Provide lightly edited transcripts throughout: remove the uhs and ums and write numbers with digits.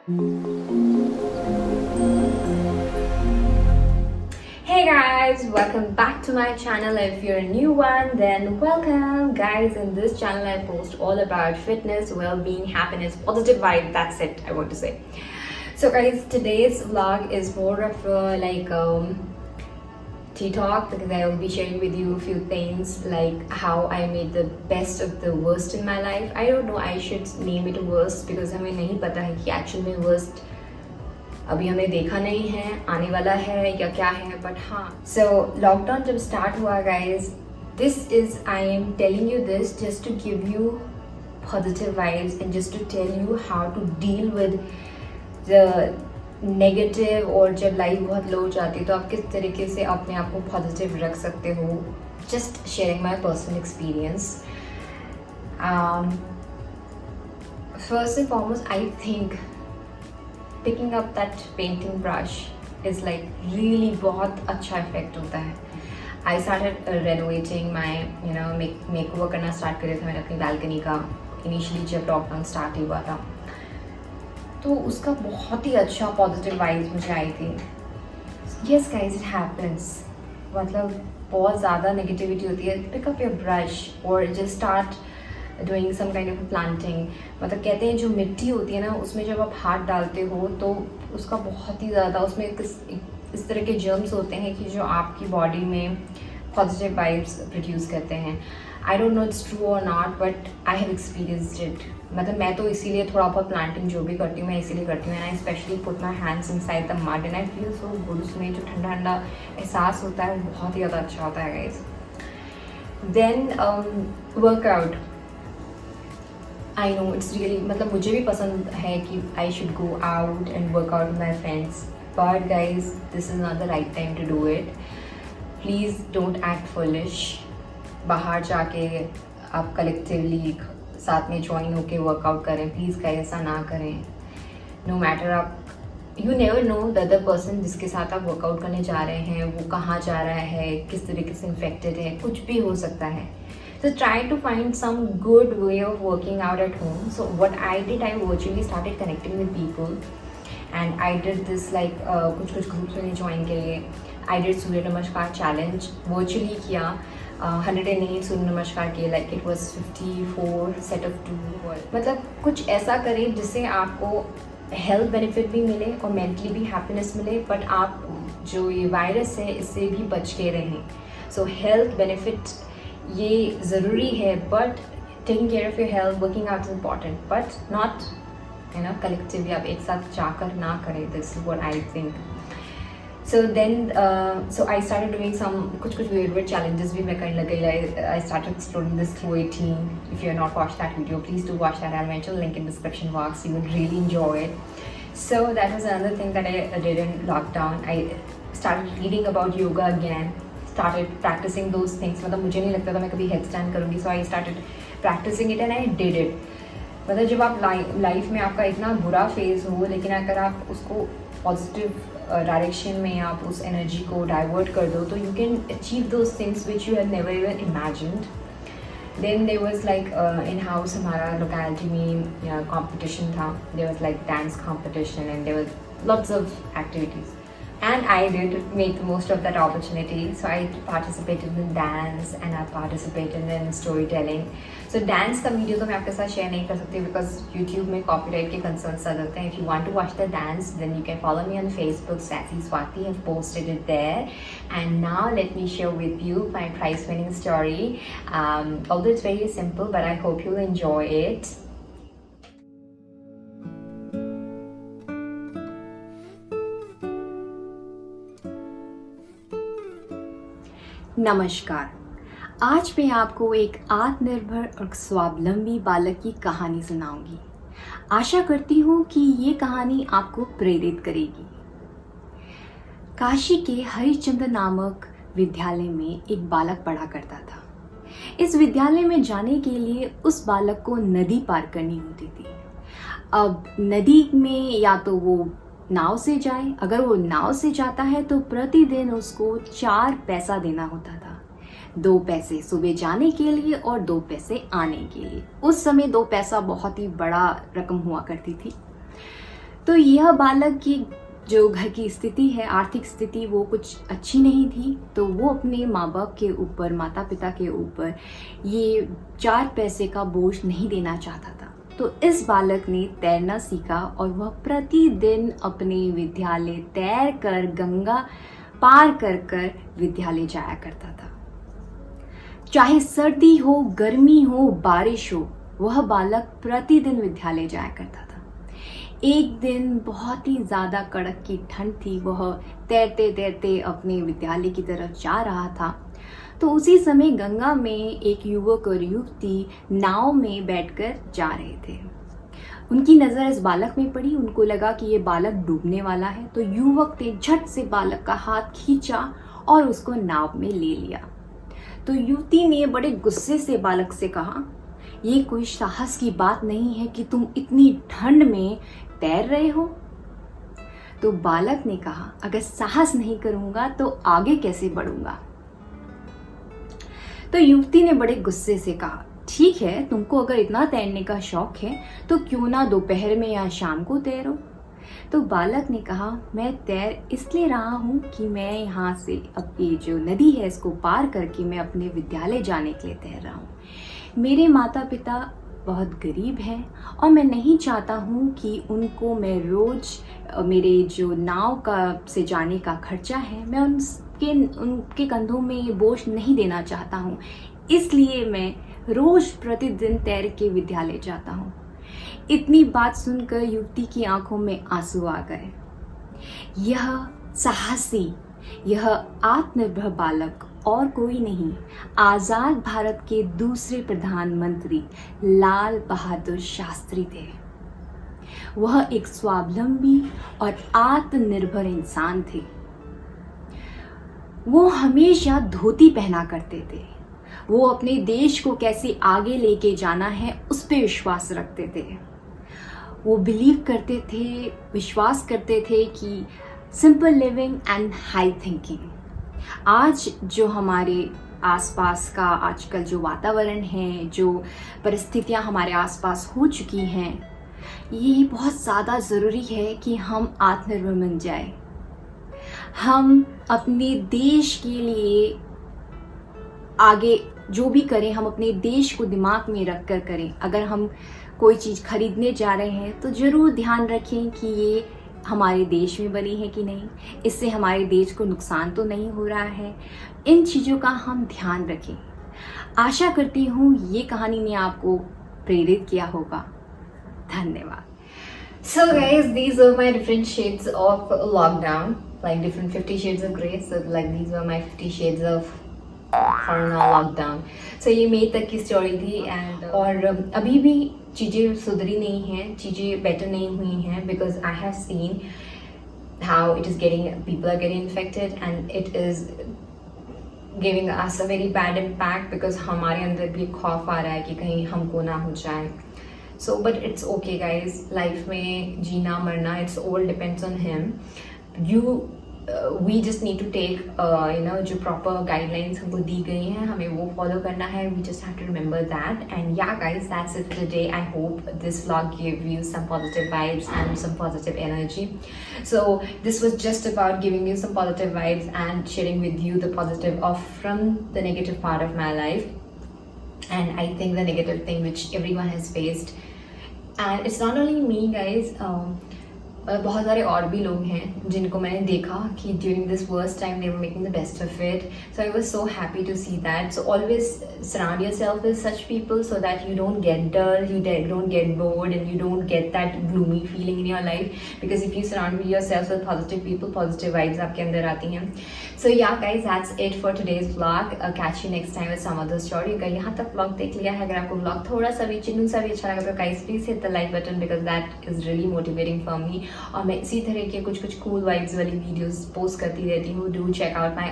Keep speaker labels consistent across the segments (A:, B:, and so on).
A: Hey guys, welcome back to my channel. If you're a new one, then welcome guys. In this channel I post all about fitness, well-being, happiness, positive vibe. That's it I want to say. So guys, today's vlog is more of a tea talk, because I will be sharing with you a few things like how I made the best of the worst in my life. I don't know, I should name it worst because हमें नहीं पता है कि actual में worst अभी हमने देखा नहीं है, आने वाला है या क्या है, बट हाँ. सो लॉकडाउन जब स्टार्ट हुआ guys, this is I am telling you this just to give you positive vibes and just to tell you how to deal with the negative. और जब लाइफ बहुत लो हो जाती है तो आप किस तरीके से अपने आप को पॉजिटिव रख सकते हो. Just sharing my personal experience. First and foremost I think picking up that painting brush is like really बहुत अच्छा इफेक्ट होता है. I started renovating my makeover करना स्टार्ट करे थे मैंने अपनी बालकनी का इनिशियली जब लॉकडाउन स्टार्ट हुआ था. तो उसका बहुत ही अच्छा पॉजिटिव वाइब्स मुझे आई थी. Yes guys, it happens. मतलब बहुत ज़्यादा नेगेटिविटी होती है. Pick up your brush or just start doing some kind of planting. मतलब कहते हैं जो मिट्टी होती है ना, उसमें जब आप हाथ डालते हो तो उसका बहुत ही ज़्यादा उसमें इस तरह के जर्म्स होते हैं कि जो आपकी बॉडी में पॉजिटिव वाइब्स प्रोड्यूस करते हैं. I don't know it's true और not, but I have experienced it. मतलब मैं तो इसीलिए थोड़ा बहुत प्लांटिंग जो भी करती हूँ मैं इसीलिए करती हूँ. And I specially put my hands inside the mud and I feel so good. उसमें जो ठंडा ठंडा एहसास होता है वो बहुत ही ज़्यादा अच्छा होता है guys. Then workout. I know it's really, मतलब मुझे भी पसंद है कि I should go out and work out with my friends, but guys this is not the right time to do it. Please don't act foolish. बाहर जाके आप collectively साथ में ज्वाइन होके वर्कआउट करें. प्लीज़ गाइज ऐसा ना करें. नो मैटर, आप you never know the other person जिसके साथ आप वर्कआउट करने जा रहे हैं वो कहाँ जा रहा है, किस तरीके से इन्फेक्टेड है, कुछ भी हो सकता है. So try to find some good way of working out at home. So what I did, I virtually started connecting with people and I did this like कुछ groups मैंने join किए. I did सूर्य नमस्कार challenge virtually किया. 108 सूर्य नमस्कार किए. Like it was 54 set of 2. मतलब कुछ ऐसा करें जिससे आपको हेल्थ बेनिफिट भी मिले और मेंटली भी हैप्पीनेस मिले, बट आप जो ये वायरस है इससे भी बच के रहें. सो हेल्थ बेनिफिट ये ज़रूरी है, but taking care of your health, working out is important, but not collectively आप एक साथ जाकर ना करें. This is what I think. So then so I started doing some कुछ वेरिएबल चैलेंजेस भी मैं करने लग गई. I started exploring this through 18. If you are not watch that video, please do watch that. I mention link in description box. You will really enjoy it. So that was another thing that I did in lockdown. I started reading about yoga again. Started practicing those things. मतलब मुझे नहीं लगता था मैं कभी head stand करूँगी. So I started practicing it and I did it. मतलब जब आप लाइफ में आपका इतना बुरा फेज हो, लेकिन अगर आप उसको पॉजिटिव डायरेक्शन में आप उस एनर्जी को डाइवर्ट कर दो तो you can achieve those things which you have never even imagined. Then there was like in house हमारा लोकेलिटी में कॉम्पिटिशन था. There was like dance competition and there was lots of activities. And I did make the most of that opportunity. So I participated in dance and I participated in storytelling. So dance का video तो मैं आपके साथ share नहीं कर सकती because YouTube में copyright के concerns आ जाते हैं. If you want to watch the dance, then you can follow me on Facebook, Sassy Swati. I've posted it there. And now let me share with you my prize winning story. Although it's very simple, but I hope you'll enjoy it. नमस्कार. आज मैं आपको एक आत्मनिर्भर और स्वावलंबी बालक की कहानी सुनाऊंगी. आशा करती हूँ कि ये कहानी आपको प्रेरित करेगी. काशी के हरिश्चंद्र नामक विद्यालय में एक बालक पढ़ा करता था. इस विद्यालय में जाने के लिए उस बालक को नदी पार करनी होती थी. अब नदी में या तो वो नाव से जाए, अगर वो नाव से जाता है तो प्रतिदिन उसको 4 पैसा देना होता था. 2 पैसे सुबह जाने के लिए और 2 पैसे आने के लिए. उस समय 2 पैसा बहुत ही बड़ा रकम हुआ करती थी.
B: तो यह बालक की जो घर की स्थिति है, आर्थिक स्थिति, वो कुछ अच्छी नहीं थी, तो वो अपने माँ बाप के ऊपर, माता पिता के ऊपर ये 4 पैसे का बोझ नहीं देना चाहता था। तो इस बालक ने तैरना सीखा और वह प्रतिदिन अपने विद्यालय तैर कर, गंगा पार कर कर विद्यालय जाया करता था। चाहे सर्दी हो, गर्मी हो, बारिश हो, वह बालक प्रतिदिन विद्यालय जाया करता था। एक दिन बहुत ही ज़्यादा कड़क की ठंड थी, वह तैरते तैरते अपने विद्यालय की तरफ जा रहा था। तो उसी समय गंगा में एक युवक और युवती नाव में बैठकर जा रहे थे। उनकी नज़र इस बालक में पड़ी, उनको लगा कि ये बालक डूबने वाला है, तो युवक ने झट से बालक का हाथ खींचा और उसको नाव में ले लिया। तो युवती ने बड़े गुस्से से बालक से कहा, ये कोई साहस की बात नहीं है कि तुम इतनी ठंड में तैर रहे हो। तो बालक ने कहा, अगर साहस नहीं करूंगा तो आगे कैसे बढ़ूंगा। तो युवती ने बड़े गुस्से से कहा, ठीक है, तुमको अगर इतना तैरने का शौक है तो क्यों ना दोपहर में या शाम को तैरो। तो बालक ने कहा, मैं तैर इसलिए रहा हूँ कि मैं यहाँ से अब ये जो नदी है इसको पार करके मैं अपने विद्यालय जाने के लिए तैर रहा हूँ। मेरे माता पिता बहुत गरीब हैं और मैं नहीं चाहता हूँ कि उनको मैं रोज़ मेरे जो नाव का से जाने का खर्चा है, मैं उनके कंधों में ये बोझ नहीं देना चाहता हूँ, इसलिए मैं रोज़ प्रतिदिन तैर के विद्यालय जाता हूँ। इतनी बात सुनकर युवती की आंखों में आंसू आ गए। यह साहसी, यह आत्मनिर्भर बालक और कोई नहीं, आज़ाद भारत के दूसरे प्रधानमंत्री लाल बहादुर शास्त्री थे। वह एक स्वावलंबी और आत्मनिर्भर इंसान थे। वो हमेशा धोती पहना करते थे। वो अपने देश को कैसे आगे लेके जाना है उस पर विश्वास रखते थे। वो बिलीव करते थे, विश्वास करते थे कि simple living and high thinking. आज जो हमारे आसपास का आजकल जो वातावरण है, जो परिस्थितियां हमारे आसपास हो चुकी हैं, ये बहुत ज़्यादा ज़रूरी है कि हम आत्मनिर्भर बन जाए। हम अपने देश के लिए आगे जो भी करें, हम अपने देश को दिमाग में रख कर करें। अगर हम कोई चीज़ खरीदने जा रहे हैं तो ज़रूर ध्यान रखें कि ये हमारे देश में बनी है कि नहीं, इससे हमारे देश को नुकसान तो नहीं हो रहा है। इन चीज़ों का हम ध्यान रखें। आशा करती हूँ ये कहानी ने आपको प्रेरित किया होगा। धन्यवाद।
A: So guys, these were my different shades of lockdown, like different 50 shades of grey. So like these were my 50 shades of corona lockdown. So ये मई तक की स्टोरी थी एंड और अभी भी चीज़ें सुधरी नहीं हैं, चीज़ें बेटर नहीं हुई हैं, because I have seen how it is getting, people are getting infected and it is giving us a very bad impact, because हमारे अंदर भी खौफ आ रहा है कि कहीं हमको ना हो जाए। So but it's okay guys, life में जीना मरना it's all depends on him. We just need to take जो प्रॉपर गाइडलाइंस हमको दी गई हैं हमें वो फॉलो करना है। We just have to remember that and yeah guys, that's it for today. I hope this vlog give you some positive vibes and some positive energy. So this was just about giving you some positive vibes and sharing with you the positive of from the negative part of my life, and I think the negative thing which everyone has faced. And it's not only me guys, बहुत सारे और भी लोग हैं जिनको मैंने देखा कि during this worst time they were making the best of it. So I was so happy to see that. So always surround yourself with such people so that you don't get dull, you don't get bored, and you don't get that gloomy feeling in your life, because if you surround yourself with positive people, positive vibes आपके अंदर आती हैं. So yeah guys, that's it for today's vlog. Catch you next time with some other story. अगर यहाँ तक vlog देख लिया है, अगर आपको vlog थोड़ा सा भी चिन्नू सा भी अच्छा लगा तो guys please hit the like button, because that is really motivating for me. और मैं इसी तरह के कुछ cool vibes वाली videos post करती रहती हूँ. Do check out my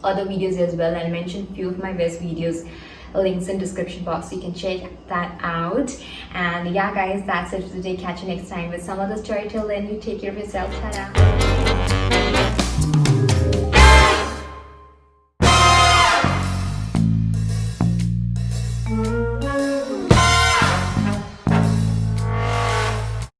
A: other videos as well. I'll mention few of my best videos, links in description box, so you can check that out. And yeah guys, that's it for today. Catch you next time with some other story. Till then, you take care of yourself. Ta-da.